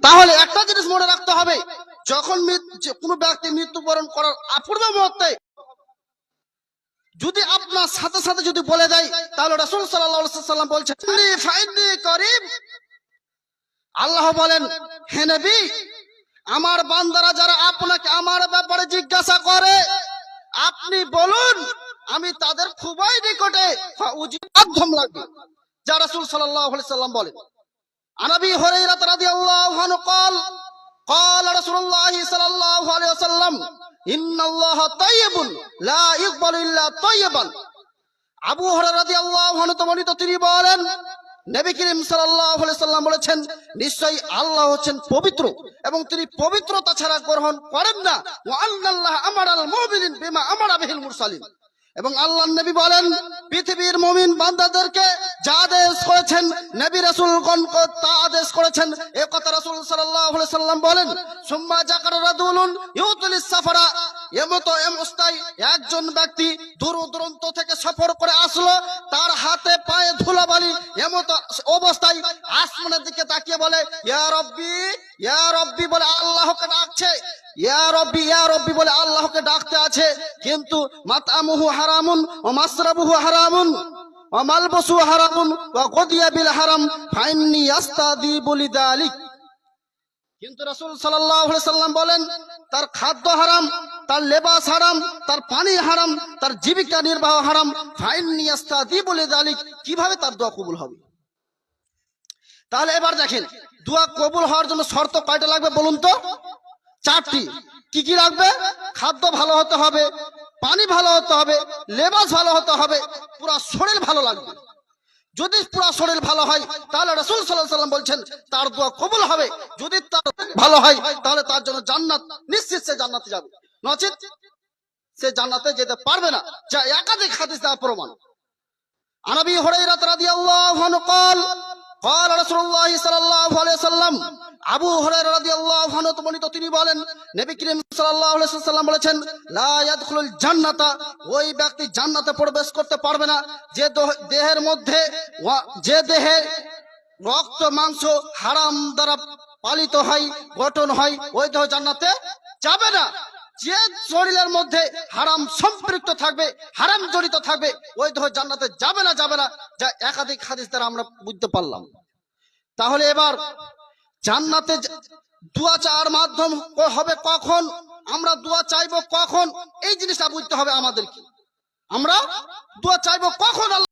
তাহলে একটা জিনিস মনে রাখতে হবে, যখন কোনো ব্যক্তি মৃত্যুবরণ করার অপূর্ব মুহূর্তে যদি আপনার সাথে সাথে যদি বলে দেয়, তাহলে রাসূল সাল্লাল্লাহু আলাইহি ওয়াসাল্লাম বলছেন ফাইন্নি করিব, আল্লাহ বলেন হে নবী, আমার বান্দারা যারা আপনাকে আমার ব্যাপারে জিজ্ঞাসা করে আপনি বলুন আমি তাদের খুবই নিকটে, মাধ্যম লাগবে, যা রাসূল সাল্লাল্লাহু আলাইহি ওয়াসাল্লাম বলেন। عن ابي هريره رضي الله عنه قال قال رسول الله صلى الله عليه وسلم ان الله طيب لا يقبل الا طيبا। আবু হুরায়রা রাদিয়াল্লাহু আনহু বর্ণিত, তিনি বলেন নবী করিম সাল্লাল্লাহু আলাইহি ওয়াসাল্লাম বলেছেন, নিশ্চয়ই আল্লাহ হচ্ছেন পবিত্র এবং তিনি পবিত্রতা ছাড়া গ্রহণ করেন না। ওয়া আল্লাহ আমারাল মুমিনিন বিমা আমারা বিহিল মুরসালিন, এবং আল্লাহর নবী বলেন পৃথিবীর মুমিন বান্দাদেরকে যা আদেশ করেছেন নবী রাসূলগণকে তা আদেশ করেছেন। এই কথা রাসূল সাল্লাল্লাহু আলাইহি সাল্লাম বলেন। সুম্মা যাকার রাদুলুন ইউতুলিস সাফারা, এমস্তাই একজন ব্যক্তি দূর দূরান্ত থেকে সফর করে আসলো, তার হাতে পায়ে ধুলাবালি, এমত অবস্থায় আসমানের দিকে তাকিয়ে বলে ইয়া রাব্বি ইয়া রাব্বি বলে আল্লাহকে ডাকছে, ইয়া রাব্বি ইয়া রাব্বি বলে আল্লাহকে ডাকতে আছে, কিন্তু মাতআমুহু হারামুন ওয়া মাসরাবুহু হারামুন ওয়া মালবাসু হারামুন ওয়া গুদিয়া বিল হারাম ফাইন্নি আস্তাদিবু লিযালিক। কিন্তু রাসূল সাল্লাল্লাহু আলাইহি সাল্লাম বলেন তার খাদ্য হারাম, তার লেবাস হারাম, তার পানি হারাম, তার জীবিকা নির্বাহ হারাম, ফাইন্নি আস্তাদিবু লিযালিক। কিভাবে তার দোয়া কবুল হবে? তাহলে এবার দেখেন, দোয়া কবুল হওয়ার জন্য শর্ত কয়টা লাগবে বলুন তো? চারটি। কি কি লাগবে? খাদ্য ভালো হতে হবে, পানি ভালো হতে হবে, লেবাস ভালো হতে হবে, পুরো শরীর ভালো লাগবে। যদি পুরো শরীর ভালো হয় তাহলে রাসূল সাল্লাল্লাহু আলাইহি সাল্লাম বলছেন তার দোয়া কবুল হবে। যদি তার ভালো হয় তাহলে তার জন্য জান্নাত নিশ্চিত, সে জান্নাতে যাবে, নচেত সে জান্নাতে যেতে পারবে না, যা একাধিক হাদিস দ্বারা প্রমাণ। عن ابي هريره رضي الله عنه قال قال رسول الله صلى الله عليه وسلم, আবু হুরায়রা রাদিয়াল্লাহু আনহু বর্ণিত, তিনি বলেন নবী করিম সাল্লাল্লাহু আলাইহি ওয়াসাল্লাম বলেছেন লা ইয়াদখুলুল জান্নাতা, ওই ব্যক্তি জান্নাতে প্রবেশ করতে পারবে না যে দেহের মধ্যে যে দেহে রক্ত মাংস হারাম দ্বারা পালিত হয়, গঠন হয়, ওই দেহ জান্নাতে যাবে না। যে শরীরের মধ্যে হারাম সম্পৃক্ত থাকবে, হারাম জড়িত থাকবে, ওই দেহ জান্নাতে যাবে না, যাবে না, যা একাধিক হাদিস দ্বারা আমরা বুঝতে পারলাম। তাহলে এবার জান্নাতে দোয়া চাওয়ার মাধ্যম হবে কখন, আমরা দোয়া চাইবো কখন, এই জিনিসটা বুঝতে হবে আমাদেরকে। আমরা দোয়া চাইবো কখন?